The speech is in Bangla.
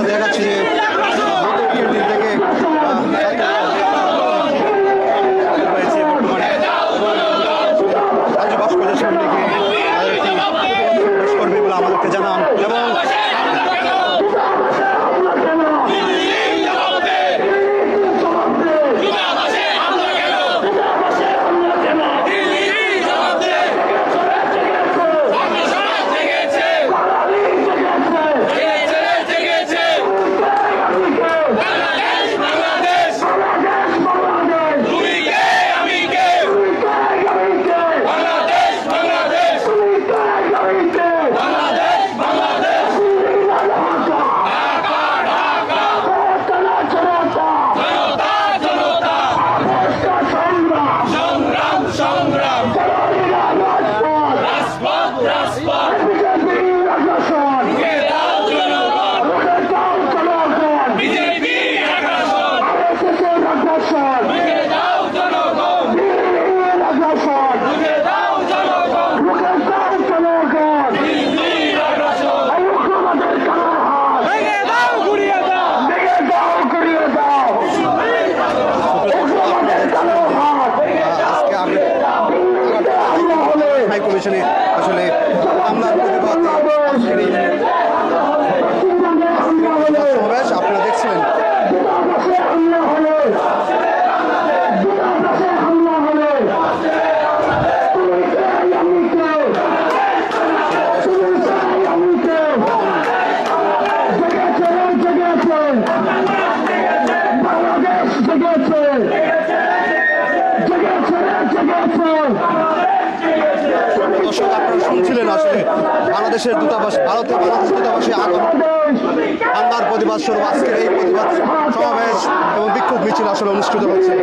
দেখাচ্ছি যে দিক থেকে রয়েছে বর্তমানে রাজ্য ভাস্কর্যের সামনে গিয়ে প্রবেশ করবে বলে আমাদেরকে জানান এবং কমিশনে আসলে হামলার প্রতিবাদে সমাবেশ আপনারা দেখছিলেন। দর্শক আপনারা শুনছিলেন আসলে বাংলাদেশের দূতাবাস ভারতের বাংলাদেশ দূতাবাসে হামলার প্রতিবাদ স্বরূপ আজকের এই প্রতিবাদ সমাবেশ এবং বিক্ষোভ মিছিল আসলে অনুষ্ঠিত হচ্ছে।